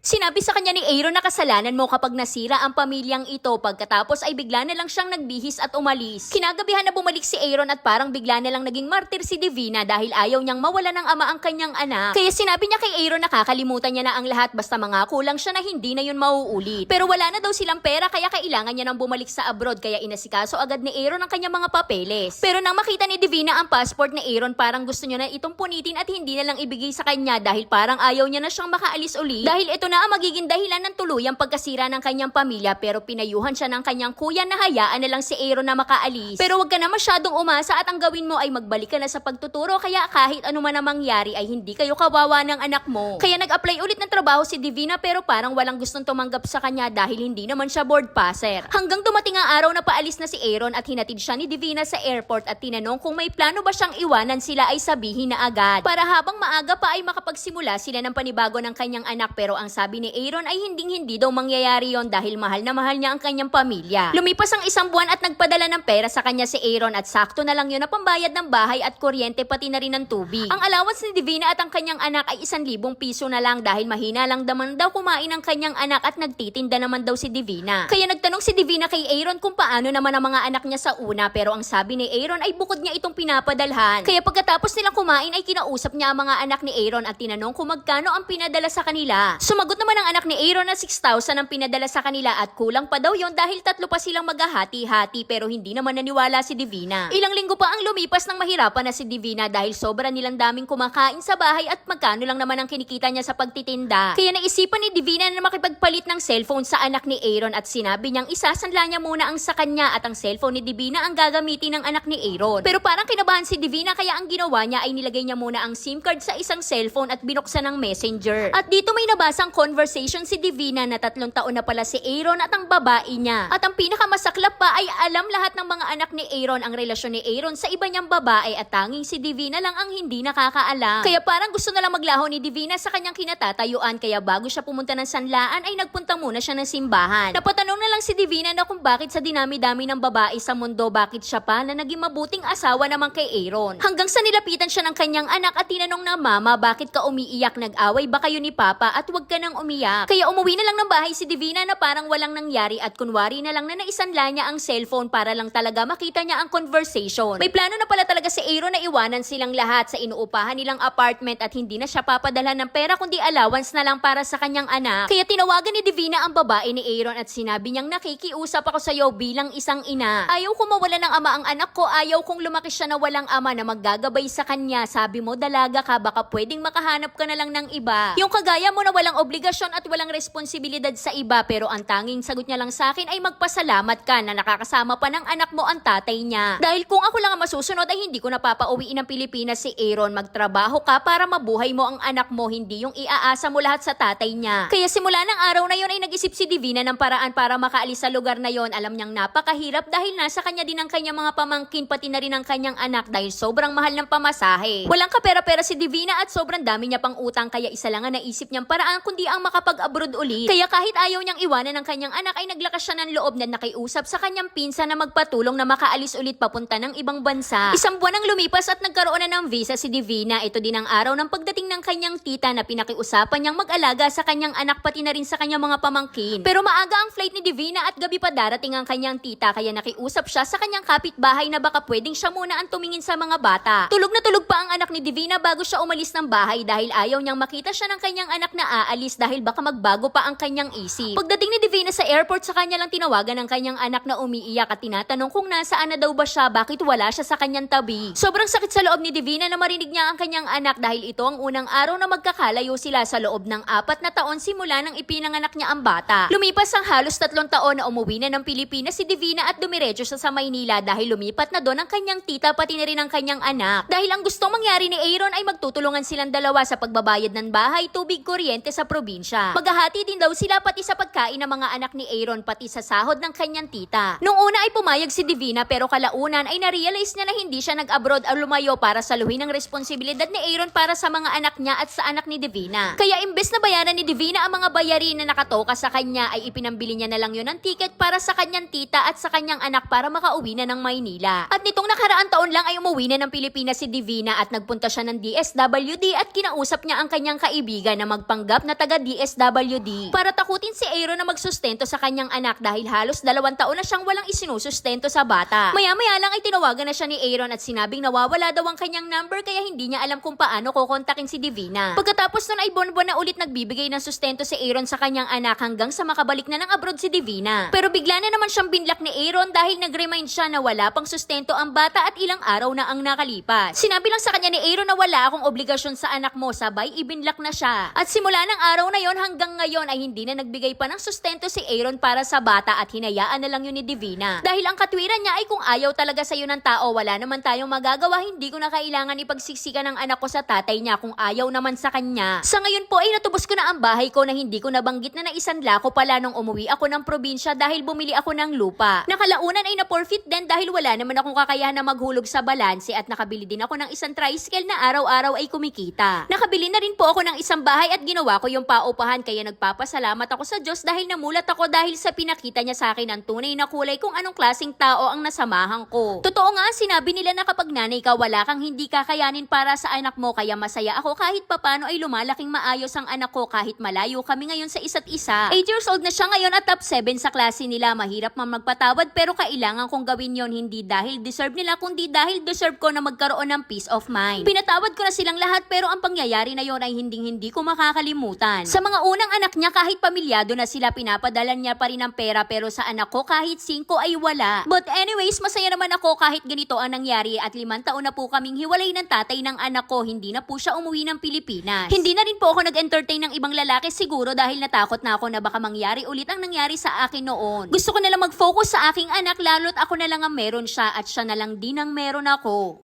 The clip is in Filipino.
Sinabi sa kanya ni Aaron na kasalanan mo kapag nasira ang pamilyang ito, pagkatapos ay bigla na lang siyang nagbihis at umalis. Kinagabihan na bumalik si Aaron at parang bigla na lang naging martir si Divina dahil ayaw niyang mawala ng ama ang kanyang anak. Kaya sinabi niya kay Aaron na kakalimutan niya na ang lahat basta mangako lang siya na hindi na yun mauulit. Pero wala na daw silang pera kaya kailangan niya nang bumalik sa abroad, kaya inasikaso agad ni Aaron ang kanyang mga papeles. Pero nang makita ni Divina ang passport ni Aaron, parang gusto niya na itong punitin at hindi na lang ibigay sa kanya dahil parang ayaw niya na siyang makaalis uli. Dahil ito na ang magiging dahilan ng tuluyang pagkasira ng kanyang pamilya, pero pinayuhan siya ng kanyang kuya na hayaan na lang si Aaron na makaalis. Pero wag ka na masyadong umasa at ang gawin mo ay magbalik ka na sa pagtuturo, kaya kahit ano man ang mangyari ay hindi kayo kawawa ng anak mo. Kaya nag-apply ulit ng trabaho si Divina pero parang walang gustong tumanggap sa kanya dahil hindi naman siya board passer. Hanggang dumating ang araw na paalis na si Aaron at hinatid siya ni Divina sa airport at tinanong kung may plano ba siyang iwanan sila ay sabihin na agad. Para habang maaga pa ay makapagsimula sila ng panibago ng kanyang anak, pero ang sabi ni Aaron ay hindi daw mangyayari yon dahil mahal na mahal niya ang kanyang pamilya. Lumipas ang isang buwan at nagpadala ng pera sa kanya si Aaron at sakto na lang yun na pambayad ng bahay at kuryente pati na rin ng tubig. Ang allowance ni Divina at ang kanyang anak ay 1,000 piso na lang dahil mahina lang naman daw kumain ang kanyang anak at nagtitinda naman daw si Divina. Kaya nagtanong si Divina kay Aaron kung paano naman ang mga anak niya sa una, pero ang sabi ni Aaron ay bukod niya itong pinapadalhan. Kaya pagkatapos nilang kumain ay kinausap niya ang mga anak ni Aaron at tinanong kung magkano ang pinadala sa kanila. Sumagot naman ang anak ni Aaron na 6,000 ang pinadala sa kanila at kulang pa daw yon dahil 3 pa silang maghahati-hati, pero hindi naman naniwala si Divina. Ilang linggo pa ang lumipas nang mahirapan na si Divina dahil sobra nilang daming kumakain sa bahay at magkano lang naman ang kinikita niya sa pagtitinda. Kaya naisipan ni Divina na makipagpalit ng cellphone sa anak ni Aaron at sinabi niyang isasanla niya muna ang sa kanya at ang cellphone ni Divina ang gagamitin ng anak ni Aaron. Pero parang kinabahan si Divina kaya ang ginawa niya ay nilagay niya muna ang SIM card sa isang cellphone at binuksan ng messenger. At dito may nabasang conversation si Divina na 3 taon na pala si Aaron at ang babae niya. At ang pinakamasaklap pa ay alam lahat ng mga anak ni Aaron ang relasyon ni Aaron sa iba niyang babae at tanging si Divina lang ang hindi nakakaalam. Kaya parang gusto na lang maglaho ni Divina sa kanyang kinatatayuan, kaya bago siya pumunta ng sanlaan ay nagpunta muna siya ng simbahan. Napatanong na lang si Divina na kung bakit sa dinami-dami ng babae sa mundo, bakit siya pa na naging mabuting asawa naman kay Aaron. Hanggang sa nilapitan siya ng kanyang anak at tinanong na, "Mama, bakit ka umiiyak? Nag-away ba kayo ni Papa at wag ka nang umiyak?" Kaya umuwi na lang ng bahay si Divina na parang walang nangyari at kunwari na lang na naisanla niya ang cellphone para lang talaga makita niya ang conversation. May plano na pala talaga si Aaron na iwanan silang lahat sa inuupahan nilang apartment at hindi na siya papadala ng pera kundi allowance na lang para sa kanyang anak. Kaya tinawagan ni Divina ang babae ni Aaron at sinabi niyang, "Nakikiusap ako sa iyo bilang isang ina. Ayaw ko mawala ng ama ang anak ko, ayaw kong lumaki siya na walang ama na maggagabay sa kanya. Sabi mo dalaga ka, baka pwedeng makahanap ka na lang ng iba. Yung kagaya mo na walang obligasyon at walang responsibilidad sa iba, pero ang tanging sagot niya lang sa akin ay magpasalamat ka na nakakasama pa ng anak mo ang tatay niya. Dahil kung ako lang ang masusunod ay hindi ko napapauwiin ng Pilipinas si Aaron. Magtrabaho ka para mabuhay mo ang anak mo, hindi yung iaasa mo lahat sa tatay niya." Kaya simula ng araw na yon ay nag-isip si Divina ng paraan para makaalis sa lugar na yon. Alam niyang napakahirap dahil nasa kanya din ang kanyang mga pamangkin pati na rin ang kanyang anak dahil sobrang mahal ng pamasahe. Walang kapera-pera si Divina at sobrang dami niya pang utang, kaya isa lang ang naisip niyang paraan kundi ang makapag-abroad ulit. Kaya kahit ayaw niyang iwanan ng kanyang anak ay naglakas siya ng loob na nakiusap sa kanyang pinsan na magpatulong na makaalis ulit papunta ng ibang bansa. Isang buwan ang lumipas at nagkaroon na ng visa si Divina. Ito din ang araw ng pagdating ng kanyang tita na pinakiusapan niyang mag-alaga sa kanyang anak pati na rin sa kanyang mga pamangkin. Pero maaga ang flight ni Divina at gabi pa darating ang kanyang tita, kaya nakiusap siya sa kanyang kapitbahay na baka pwedeng siya muna ang tumingin sa mga bata. Tulog na tulog pa ang anak ni Divina bago siya umalis ng bahay dahil ayaw niyang makita siya ng kanyang anak na aalis dahil baka magbago pa ang kanyang isip. Pagdating ni Divina sa airport, sa kanya lang tinawagan ng kanyang anak na umiiyak at tinatanong kung nasaan na daw ba siya, bakit wala siya sa kanyang tabi. Sobrang sakit sa loob ni Divina na marinig niya ang kanyang anak dahil ito ang unang araw na magkakalayo sila sa loob ng 4 na taon simula nang ipinanganak niya ang bata. Lumipas ang halos 3 taon na umuwi na ng Pilipinas si Divina at dumiretso siya sa Maynila dahil lumipat na doon ang kanyang tita pati na rin ang kanyang anak. Dahil ang gustong mangyari ni Aaron ay magtutulungan silang dalawa sa pagbabayad ng bahay, tubig, kuryente sa probinsya. Maghahati din daw sila pati sa pagkain ng mga anak ni Aaron pati sa sahod ng kanyang tita. Nung una ay pumayag si Divina pero kalaunan ay narealize niya na hindi siya nag-abroad o lumayo para saluhin ang responsibilidad ni Aaron para sa mga anak niya at sa anak ni Divina. Kaya imbes na bayaran ni Divina ang mga bayarin na nakatoka sa kanya ay ipinambili niya na lang yun ng ticket para sa kanyang tita at sa kanyang anak para makauwi na ng Maynila. At nitong nakaraang taon lang ay umuwi na ng Pilipinas si Divina at nagpunta siya ng DSWD at kinausap niya ang kanyang kaibigan na magpanggap na taga taga-DSWD para takutin si Aaron na magsustento sa kanyang anak dahil halos 2 taon na siyang walang isinusustento sa bata. Maya-maya lang ay tinawagan na siya ni Aaron at sinabing nawawala daw ang kanyang number kaya hindi niya alam kung paano kukontakin si Divina. Pagkatapos nun ay buwan-buwan na ulit nagbibigay ng sustento si Aaron sa kanyang anak hanggang sa makabalik na ng abroad si Divina. Pero bigla na naman siyang binlock ni Aaron dahil nag-remind siya na wala pang sustento ang bata at ilang araw na ang nakalipas. Sinabi lang sa kanya ni Aaron na wala akong obligasyon sa anak mo, sabay ibinlock na siya. At simula ng araw na yon hanggang ngayon ay hindi na nagbigay pa ng sustento si Aaron para sa bata at hinayaan na lang yun ni Divina. Dahil ang katwiran niya ay kung ayaw talaga sa'yo ng tao, wala naman tayong magagawa, hindi ko na kailangan ipagsiksikan ng anak ko sa tatay niya kung ayaw naman sa kanya. Sa ngayon po ay natubos ko na ang bahay ko na hindi ko nabanggit na naisanla ko pala nung umuwi ako ng probinsya dahil bumili ako ng lupa. Nakalaunan ay na-forfeit din dahil wala naman akong kakayahan na maghulog sa balanse at nakabili din ako ng isang tricycle na araw-araw ay kumikita. Nakabili na rin po ako ng isang bahay at ginawa ko yung paupahan kaya nagpapasalamat ako sa Diyos dahil namulat ako dahil sa pinakita niya sa akin ang tunay na kulay kung anong klaseng tao ang nasamahan ko. Totoo nga, sinabi nila na kapag nanay ka wala kang hindi kakayanin para sa anak mo kaya masaya ako kahit papano ay lumalaking maayos ang anak ko kahit malayo kami ngayon sa isa't isa. 8 years old na siya ngayon at top 7 sa klase nila. Mahirap man magpatawad pero kailangan kong gawin yon hindi dahil deserve nila kundi dahil deserve ko na magkaroon ng peace of mind. Pinatawad ko na silang lahat pero ang pangyayari na yon ay hindi ko makakalimutan. Sa mga unang anak niya kahit pamilyado na sila pinapadalan niya pa rin ng pera pero sa anak ko kahit 5 ay wala. But anyways, masaya naman ako kahit ganito ang nangyari at 5 taon na po kaming hiwalay ng tatay ng anak ko, hindi na po siya umuwi ng Pilipinas. Hindi na rin po ako nag-entertain ng ibang lalaki siguro dahil natakot na ako na baka mangyari ulit ang nangyari sa akin noon. Gusto ko na lang mag-focus sa aking anak lalo't ako na lang ang meron siya at siya na lang din ang meron ako.